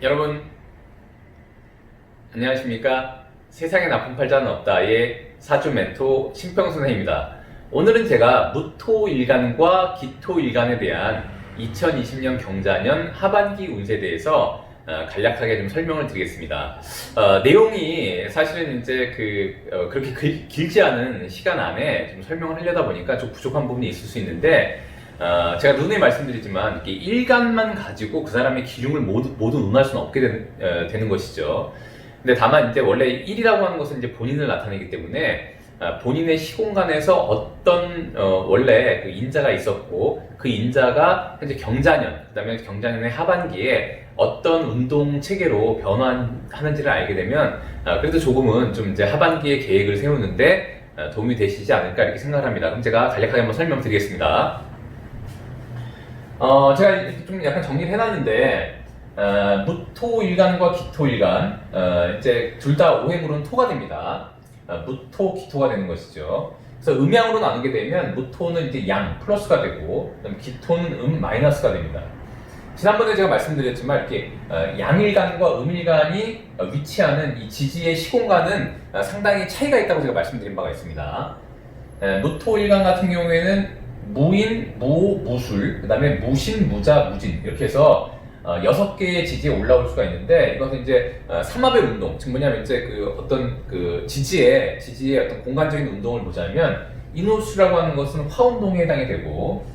여러분 안녕하십니까? 세상에 나쁜 팔자는 없다의 사주 멘토 신평선생입니다. 오늘은 제가 무토일간과 기토일간에 대한 2020년 경자년 하반기 운세에 대해서 간략하게 좀 설명을 드리겠습니다. 내용이 사실은 이제 그렇게 길지 않은 시간 안에 좀 설명을 하려다 보니까 좀 부족한 부분이 있을 수 있는데, 제가 누누이 말씀드리지만 이렇게 일간만 가지고 그 사람의 기중을 모두 논할 수는 없게 되는 것이죠. 근데 다만 이제 원래 일이라고 하는 것은 이제 본인을 나타내기 때문에 본인의 시공간에서 어떤 원래 그 인자가 있었고 그 인자가 현재 경자년, 그다음에 경자년의 하반기에 어떤 운동 체계로 변화하는지를 알게 되면 그래도 조금은 좀 이제 하반기에 계획을 세우는데 도움이 되시지 않을까 이렇게 생각합니다. 그럼 제가 간략하게 한번 설명드리겠습니다. 제가 좀 약간 정리를 해놨는데, 무토일간과 기토일간, 이제 둘 다 오행으로는 토가 됩니다. 무토, 기토가 되는 것이죠. 그래서 음양으로 나누게 되면 무토는 이제 양, 플러스가 되고, 그다음 기토는 마이너스가 됩니다. 지난번에 제가 말씀드렸지만, 이렇게 양일간과 음일간이 위치하는 이 지지의 시공간은 상당히 차이가 있다고 제가 말씀드린 바가 있습니다. 무토일간 같은 경우에는 무인, 무오, 무술, 그 다음에 무신, 무자, 무진 이렇게 해서 6개의 지지에 올라올 수가 있는데, 이것은 이제 삼합의 운동, 즉 뭐냐면 이제 어떤 지지의 어떤 공간적인 운동을 보자면 인호수라고 하는 것은 화운동에 해당이 되고,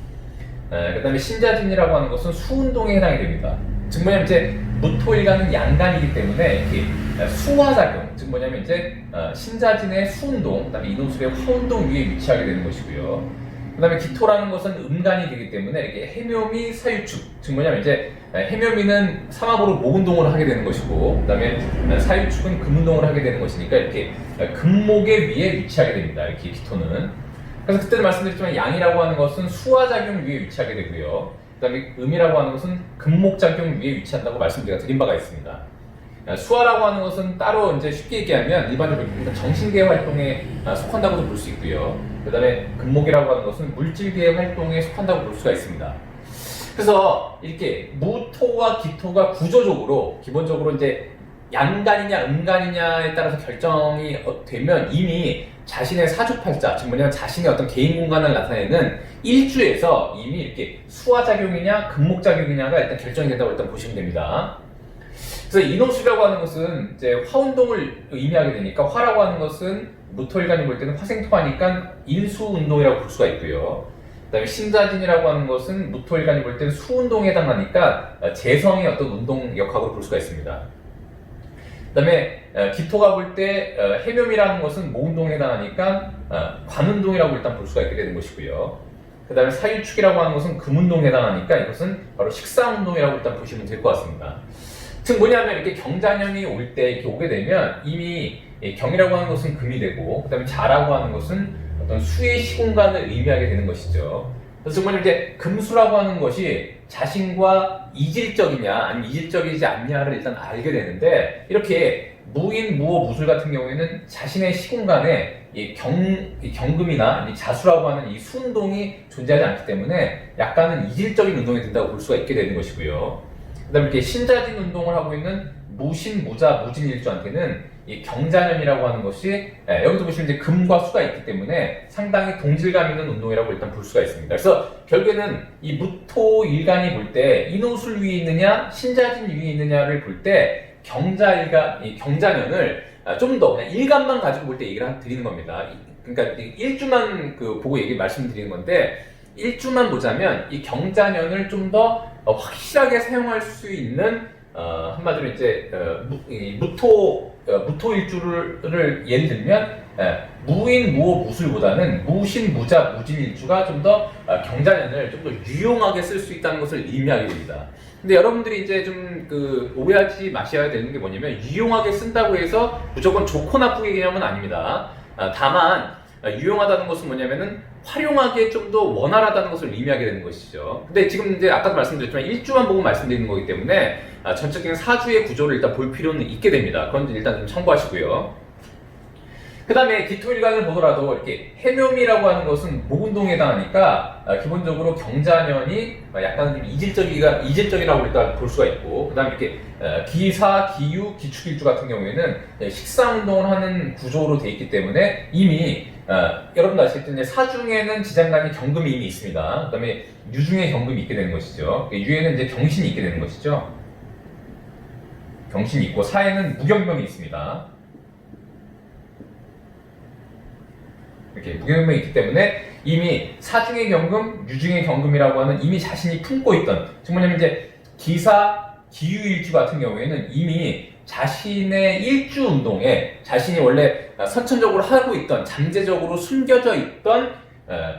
그 다음에 신자진이라고 하는 것은 수운동에 해당이 됩니다. 즉 뭐냐면 이제 무토일간은 양간이기 때문에 이렇게 수화작용, 즉 뭐냐면 이제 신자진의 수운동, 그 다음에 인호술의 화운동 위에 위치하게 되는 것이고요. 그 다음에 기토라는 것은 음간이 되기 때문에 이렇게 해묘미 사유축, 즉 뭐냐면 이제 해묘미는 삼합으로 목운동을 하게 되는 것이고, 그 다음에 사유축은 금운동을 하게 되는 것이니까 이렇게 금목의 위에 위치하게 됩니다. 이렇게 기토는. 그래서 그때도 말씀드렸지만 양이라고 하는 것은 수화작용 위에 위치하게 되고요. 그 다음에 음이라고 하는 것은 금목작용 위에 위치한다고 말씀드린 바가 있습니다. 수화라고 하는 것은 따로 이제 쉽게 얘기하면 일반적으로 정신계 활동에 속한다고도 볼 수 있고요. 그 다음에 금목이라고 하는 것은 물질계 활동에 속한다고 볼 수가 있습니다. 그래서 이렇게 무토와 기토가 구조적으로 기본적으로 이제 양간이냐 음간이냐에 따라서 결정이 되면 이미 자신의 사주팔자, 즉 뭐냐면 자신의 어떤 개인 공간을 나타내는 일주에서 이미 이렇게 수화작용이냐 금목작용이냐가 일단 결정이 된다고 일단 보시면 됩니다. 그래서 인호수라고 하는 것은 이제 화운동을 의미하게 되니까, 화라고 하는 것은 무토일간이 볼 때는 화생토하니까 인수운동이라고 볼 수가 있고요. 그 다음에 신자진이라고 하는 것은 무토일간이 볼 때는 수운동에 해당하니까 재성의 어떤 운동 역학으로 볼 수가 있습니다. 그 다음에 기토가 볼 때 해묘미라는 것은 모운동에 해당하니까 관운동이라고 일단 볼 수가 있게 되는 것이고요. 그 다음에 사유축이라고 하는 것은 금운동에 해당하니까 이것은 바로 식사운동이라고 일단 보시면 될 것 같습니다. 즉 뭐냐면 이렇게 경자년이 올 때 이렇게 오게 되면 이미 경이라고 하는 것은 금이 되고, 그 다음에 자라고 하는 것은 어떤 수의 시공간을 의미하게 되는 것이죠. 그래서 뭐냐면 이제 금수라고 하는 것이 자신과 이질적이냐 아니면 이질적이지 않냐를 일단 알게 되는데, 이렇게 무인, 무호, 무술 같은 경우에는 자신의 시공간에 이 경금이나 이 자수라고 하는 이 수운동이 존재하지 않기 때문에 약간은 이질적인 운동이 된다고 볼 수가 있게 되는 것이고요. 그 다음에 이렇게 신자진 운동을 하고 있는 무신, 무자, 무진 일주한테는 이 경자년이라고 하는 것이 여기도 보시면 이제 금과 수가 있기 때문에 상당히 동질감 있는 운동이라고 일단 볼 수가 있습니다. 그래서 결국에는 이 무토일간이 볼 때 인호술 위에 있느냐, 신자진 위에 있느냐를 볼 때 이 경자년을 좀 더 그냥 일간만 가지고 볼 때 얘기를 드리는 겁니다. 그러니까 일주만 보고 말씀드리는 건데, 일주만 보자면 이 경자년을 좀 더 확실하게 사용할 수 있는 한마디로 이제 무토 일주를 예를 들면 무인, 무호, 무술보다는 무신, 무자, 무진 일주가 좀 더 경자년을 좀 더 유용하게 쓸 수 있다는 것을 의미하게 됩니다. 근데 여러분들이 이제 좀 오해하지 마셔야 되는 게 뭐냐면, 유용하게 쓴다고 해서 무조건 좋고 나쁘게 개념은 아닙니다. 다만 유용하다는 것은 뭐냐면은 활용하기에 좀 더 원활하다는 것을 의미하게 되는 것이죠. 근데 지금 이제 아까도 말씀드렸지만 일주만 보고 말씀드리는 거기 때문에 전체적인 사주의 구조를 일단 볼 필요는 있게 됩니다. 그건 일단 좀 참고하시고요. 그 다음에 기토일간을 보더라도 이렇게 해묘미라고 하는 것은 목운동에 해당하니까 기본적으로 경자년이 약간 좀 이질적이라고 일단 볼 수가 있고, 그 다음에 이렇게 기사, 기유, 기축일주 같은 경우에는 식상운동을 하는 구조로 되어 있기 때문에 이미 여러분도 아시겠지만 사중에는 지장간이 경금이 이미 있습니다. 그 다음에 유중에 경금이 있게 되는 것이죠. 유에는 이제 경신이 있게 되는 것이죠. 경신이 있고 사에는 무경명이 있습니다. 이렇게 무경명이 있기 때문에 이미 사중의 경금, 유중의 경금이라고 하는 이미 자신이 품고 있던, 즉 뭐냐면 이제 기사, 기유일주 같은 경우에는 이미 자신의 일주 운동에 자신이 원래 선천적으로 하고 있던, 잠재적으로 숨겨져 있던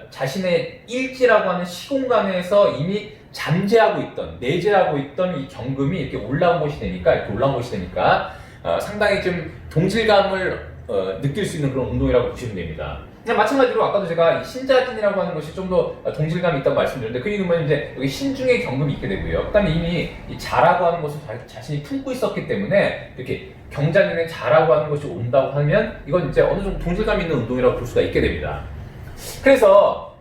자신의 일지라고 하는 시공간에서 이미 잠재하고 있던, 내재하고 있던 이 경금이 이렇게 올라온 것이 되니까 상당히 좀 동질감을 느낄 수 있는 그런 운동이라고 보시면 됩니다. 그냥 마찬가지로 아까도 제가 신자진이라고 하는 것이 좀 더 동질감이 있다고 말씀드렸는데, 그 이유는 이제 여기 신중의 경금이 있게 되고요. 그다음에 이미 이 자라고 하는 것을 자신이 품고 있었기 때문에 이렇게 경자년에 자라고 하는 것이 온다고 하면 이건 이제 어느 정도 동질감 있는 운동이라고 볼 수가 있게 됩니다. 그래서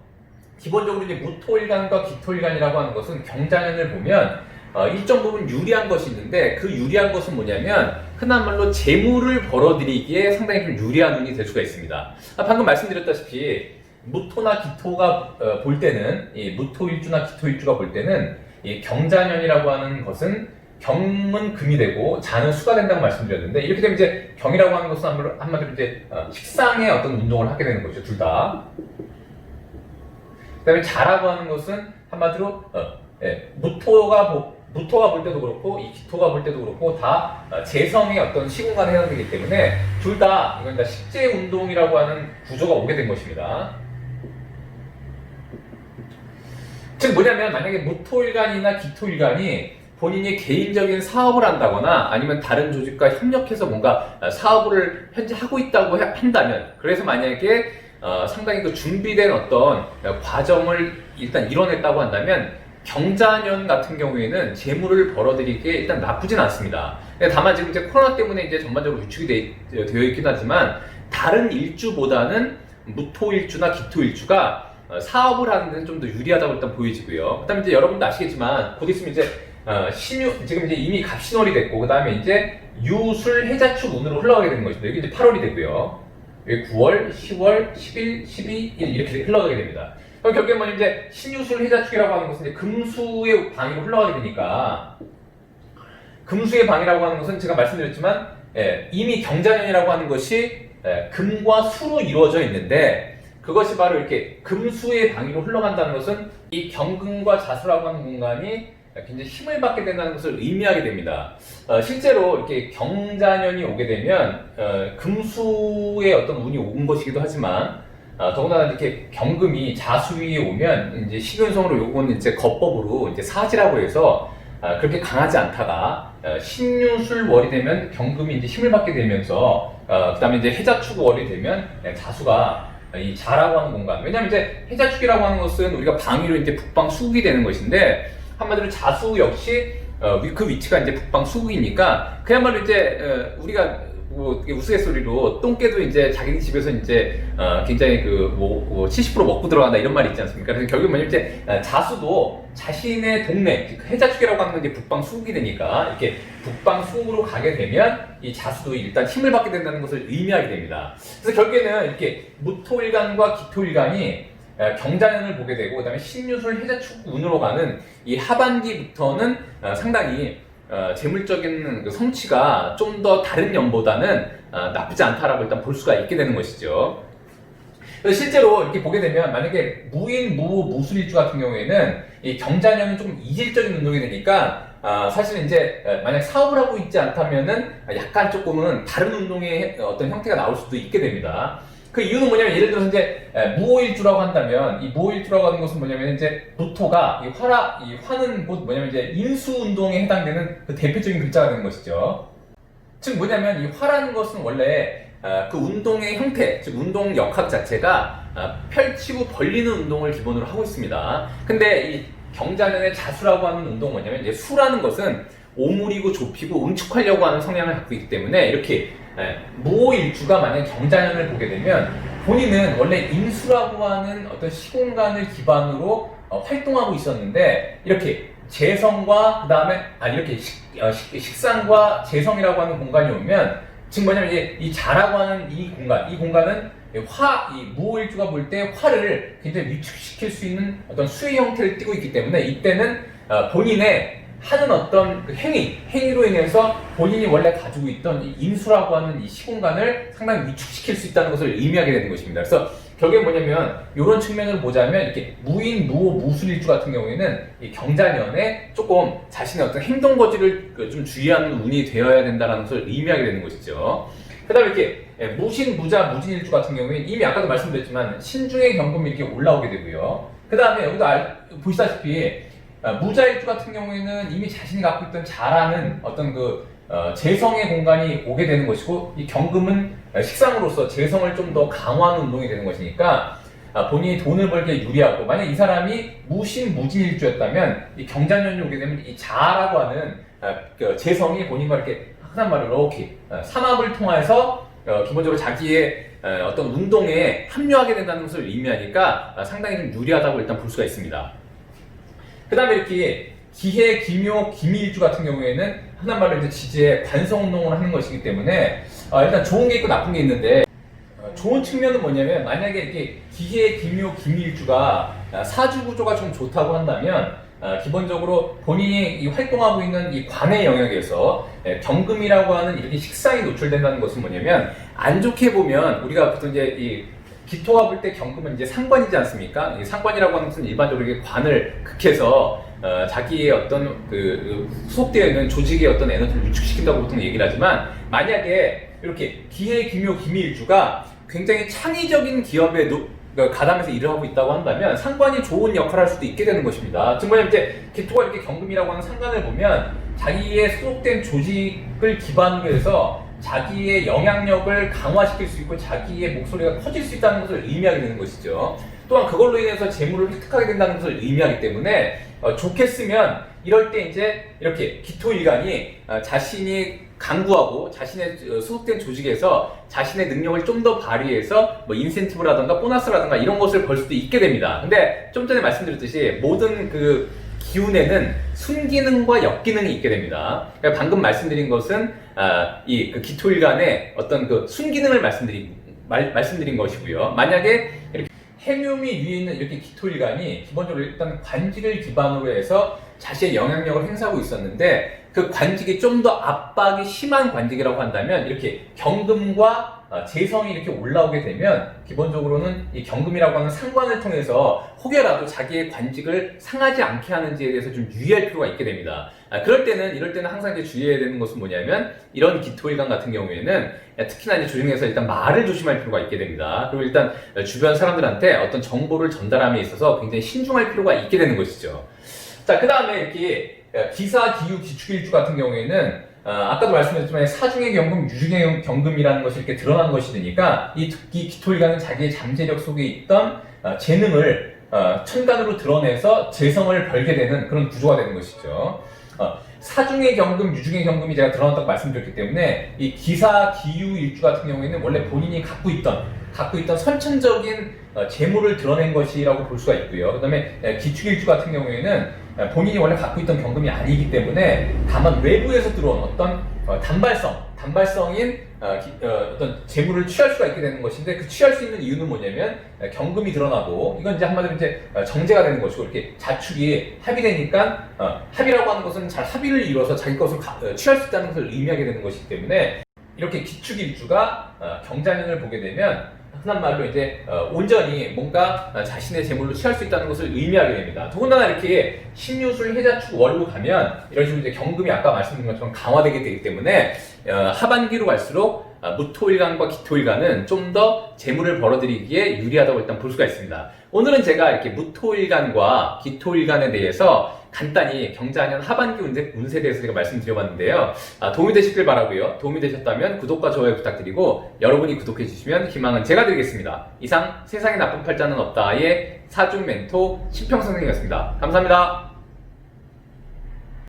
기본적으로 이제 무토일간과 기토일간이라고 하는 것은 경자년을 보면 일정 부분 유리한 것이 있는데, 그 유리한 것은 뭐냐면 흔한 말로 재물을 벌어들이기에 상당히 좀 유리한 운이 될 수가 있습니다. 방금 말씀드렸다시피 무토나 기토가 볼 때는, 이 무토일주나 기토일주가 볼 때는 이 경자년이라고 하는 것은 경은 금이 되고 자는 수가 된다고 말씀드렸는데, 이렇게 되면 이제 경이라고 하는 것은 한마디로 이제 식상의 어떤 운동을 하게 되는 거죠, 둘 다. 그 다음에 자라고 하는 것은 한마디로 무토가 볼 때도 그렇고 이 기토가 볼 때도 그렇고 다 재성의 어떤 시공간에 해당되기 때문에 둘 다 이건 다 식재 운동이라고 하는 구조가 오게 된 것입니다. 즉 뭐냐면, 만약에 무토일간이나 기토일간이 본인이 개인적인 사업을 한다거나 아니면 다른 조직과 협력해서 뭔가 사업을 현재 하고 있다고 한다면, 그래서 만약에 상당히 그 준비된 어떤 과정을 일단 이뤄냈다고 한다면 경자년 같은 경우에는 재물을 벌어들이기에 일단 나쁘진 않습니다. 다만 지금 이제 코로나 때문에 이제 전반적으로 위축이 되어 있긴 하지만 다른 일주보다는 무토일주나 기토일주가 사업을 하는 데는 좀 더 유리하다고 일단 보여지고요. 그다음에 이제 여러분도 아시겠지만 곧 있으면 이제 지금 이제 이미 갑신월이 됐고, 그 다음에 이제 유술 해자축 운으로 흘러가게 되는 것입니다. 여기 이제 8월이 되고요. 여기 9월, 10월, 11, 12, 1 이렇게 흘러가게 됩니다. 그럼 결국에 뭐냐면 이제 신유술 해자축이라고 하는 것은 이제 금수의 방위로 흘러가게 되니까, 금수의 방위라고 하는 것은 제가 말씀드렸지만 이미 경자년이라고 하는 것이 금과 수로 이루어져 있는데, 그것이 바로 이렇게 금수의 방위로 흘러간다는 것은 이 경금과 자수라고 하는 공간이 굉장히 힘을 받게 된다는 것을 의미하게 됩니다. 실제로 이렇게 경자년이 오게 되면 금수의 어떤 운이 온 것이기도 하지만, 더군다나 이렇게 경금이 자수 위에 오면 이제 식윤성으로 요거는 이제 거법으로 이제 사지라고 해서 그렇게 강하지 않다가 신유술월이 되면 경금이 이제 힘을 받게 되면서 그다음에 이제 해자축월이 되면 자수가 이 자라고 하는 공간. 왜냐하면 이제 해자축이라고 하는 것은 우리가 방위로 이제 북방 수국이 되는 것인데, 한마디로 자수 역시 그 위치가 이제 북방 수국이니까 그야말로 이제 우리가 뭐 우스갯소리로 똥개도 이제 자기 집에서 이제 굉장히 그 70% 먹고 들어간다 이런 말이 있지 않습니까? 그래서 결국 뭐냐면 이제 자수도 자신의 동네, 해자축이라고 하는 건 이제 북방 수국이 되니까 이렇게 북방 수국으로 가게 되면 이 자수도 일단 힘을 받게 된다는 것을 의미하게 됩니다. 그래서 결국에는 이렇게 무토일간과 기토일간이 경자년을 보게 되고, 그다음에 신유술 해자축 운으로 가는 이 하반기부터는 상당히 재물적인 그 성취가 좀 더 다른 년보다는 나쁘지 않다라고 일단 볼 수가 있게 되는 것이죠. 그래서 실제로 이렇게 보게 되면 만약에 무인, 무술일주 같은 경우에는 이 경자년은 조금 이질적인 운동이 되니까 사실은 이제 만약 사업을 하고 있지 않다면은 약간 조금은 다른 운동의 어떤 형태가 나올 수도 있게 됩니다. 그 이유는 뭐냐면, 예를 들어서 이제 무오일주라고 한다면, 이 무오일주라고 하는 것은 뭐냐면 이제 무토가 이 화는 곧 뭐냐면 이제 인수 운동에 해당되는 그 대표적인 글자가 되는 것이죠. 즉 뭐냐면 이 화라는 것은 원래 그 운동의 형태, 즉 운동 역학 자체가 펼치고 벌리는 운동을 기본으로 하고 있습니다. 근데 이 경자년의 자수라고 하는 운동은 뭐냐면 이제 수라는 것은 오므리고 좁히고 응축하려고 하는 성향을 갖고 있기 때문에 이렇게 무오일주가 만약 경자년을 보게 되면 본인은 원래 인수라고 하는 어떤 시공간을 기반으로 활동하고 있었는데 이렇게 재성과 그 다음에 이렇게 식상과 재성이라고 하는 공간이 오면 지금 뭐냐면 이제 이 자라고 하는 이 공간은 이 무오일주가 볼 때 화를 굉장히 위축시킬 수 있는 어떤 수의 형태를 띠고 있기 때문에 이때는 본인의 하는 어떤 그 행위로 인해서 본인이 원래 가지고 있던 이 인수라고 하는 이 시공간을 상당히 위축시킬 수 있다는 것을 의미하게 되는 것입니다. 그래서 결국에 뭐냐면 이런 측면으로 보자면 이렇게 무인, 무오, 무술일주 같은 경우에는 이 경자년에 조금 자신의 어떤 행동 거지를 좀 주의하는 운이 되어야 된다는 것을 의미하게 되는 것이죠. 그 다음에 이렇게 무신, 무자, 무진일주 같은 경우에는 이미 아까도 말씀드렸지만 신중의 경금이 이렇게 올라오게 되고요. 그 다음에 여기도 보시다시피 무자일주 같은 경우에는 이미 자신이 갖고 있던 자라는 어떤 재성의 공간이 오게 되는 것이고 이 경금은 식상으로서 재성을 좀 더 강화하는 운동이 되는 것이니까 본인이 돈을 벌기에 유리하고 만약 이 사람이 무신, 무진일주였다면 이 경자년이 오게 되면 이 자라고 하는 재성이 본인과 이렇게 흔한 말로 이렇게 삼합을 통해서 기본적으로 자기의 어떤 운동에 합류하게 된다는 것을 의미하니까 상당히 좀 유리하다고 일단 볼 수가 있습니다. 그 다음에 이렇게 기해, 기묘, 기미일주 같은 경우에는 흔한 말로 이제 지지의 관성운동을 하는 것이기 때문에 일단 좋은 게 있고 나쁜 게 있는데 좋은 측면은 뭐냐면 만약에 이렇게 기해, 기묘, 기미일주가 사주구조가 좀 좋다고 한다면 기본적으로 본인이 이 활동하고 있는 이 관의 영역에서 경금이라고 하는 이렇게 식상이 노출된다는 것은 뭐냐면 안 좋게 보면 우리가 보통 이제 이 기토가 볼 때 경금은 이제 상관이지 않습니까? 이 상관이라고 하는 것은 일반적으로 이렇게 관을 극해서 자기의 어떤 소속되어 있는 조직의 어떤 에너지를 위축시킨다고 보통 얘기를 하지만 만약에 이렇게 기해, 기묘, 기미일주가 굉장히 창의적인 기업에 가담해서 일을 하고 있다고 한다면 상관이 좋은 역할을 할 수도 있게 되는 것입니다. 즉 뭐냐면 이제 기토가 이렇게 경금이라고 하는 상관을 보면 자기의 소속된 조직을 기반으로 해서 자기의 영향력을 강화시킬 수 있고 자기의 목소리가 커질 수 있다는 것을 의미하게 되는 것이죠. 또한 그걸로 인해서 재물을 획득하게 된다는 것을 의미하기 때문에 좋게 쓰면 이럴 때 이제 이렇게 기토일간이 자신이 강구하고 자신의 소속된 조직에서 자신의 능력을 좀 더 발휘해서 뭐 인센티브라든가 보너스라든가 이런 것을 벌 수도 있게 됩니다. 근데 좀 전에 말씀드렸듯이 모든 기운에는 순기능과 역기능이 있게 됩니다. 그러니까 방금 말씀드린 것은 이 기토일간의 어떤 순기능을 말씀드린 것이고요. 만약에 이렇게 해묘미 위에 있는 이렇게 기토일간이 기본적으로 일단 관직을 기반으로 해서 자신의 영향력을 행사하고 있었는데 그 관직이 좀 더 압박이 심한 관직이라고 한다면 이렇게 경금과 재성이 이렇게 올라오게 되면 기본적으로는 이 경금이라고 하는 상관을 통해서 혹여라도 자기의 관직을 상하지 않게 하는지에 대해서 좀 유의할 필요가 있게 됩니다. 이럴 때는 항상 이제 주의해야 되는 것은 뭐냐면 이런 기토일간 같은 경우에는 특히나 이제 조중에서 일단 말을 조심할 필요가 있게 됩니다. 그리고 일단 주변 사람들한테 어떤 정보를 전달함에 있어서 굉장히 신중할 필요가 있게 되는 것이죠. 자, 그 다음에 이렇게 기사, 기유, 기축일주 같은 경우에는 아까도 말씀드렸지만 사중의 경금, 유중의 경금이라는 것이 이렇게 드러난 것이 되니까 이 기토일간은 자기의 잠재력 속에 있던 재능을 천간으로 드러내서 재성을 벌게 되는 그런 구조가 되는 것이죠. 사중의 경금, 유중의 경금이 제가 드러났다고 말씀드렸기 때문에 이 기사, 기유, 일주 같은 경우에는 원래 본인이 갖고 있던 선천적인 재물을 드러낸 것이라고 볼 수가 있고요. 그 다음에 기축일주 같은 경우에는 본인이 원래 갖고 있던 경금이 아니기 때문에 다만 외부에서 들어온 어떤 단발성인 어떤 재물을 취할 수가 있게 되는 것인데 그 취할 수 있는 이유는 뭐냐면 경금이 드러나고 이건 이제 한마디로 이제 정제가 되는 것이고 이렇게 자축이 합의되니까 합의라고 하는 것은 잘 합의를 이루어서 자기 것을 취할 수 있다는 것을 의미하게 되는 것이기 때문에 이렇게 기축일주가 경자년을 보게 되면 흔한 말로 이제 온전히 뭔가 자신의 재물로 취할 수 있다는 것을 의미하게 됩니다. 더군다나 이렇게 신유술, 해자축, 월로 가면 이런 식으로 이제 경금이 아까 말씀드린 것처럼 강화되게 되기 때문에 하반기로 갈수록 무토일간과 기토일간은 좀 더 재물을 벌어들이기에 유리하다고 일단 볼 수가 있습니다. 오늘은 제가 이렇게 무토일간과 기토일간에 대해서 간단히 경자년 하반기 운세에 대해서 제가 말씀드려봤는데요. 도움이 되셨길 바라고요. 도움이 되셨다면 구독과 좋아요 부탁드리고 여러분이 구독해 주시면 희망은 제가 드리겠습니다. 이상 세상에 나쁜 팔자는 없다의 사중 멘토 신평 선생님이었습니다. 감사합니다.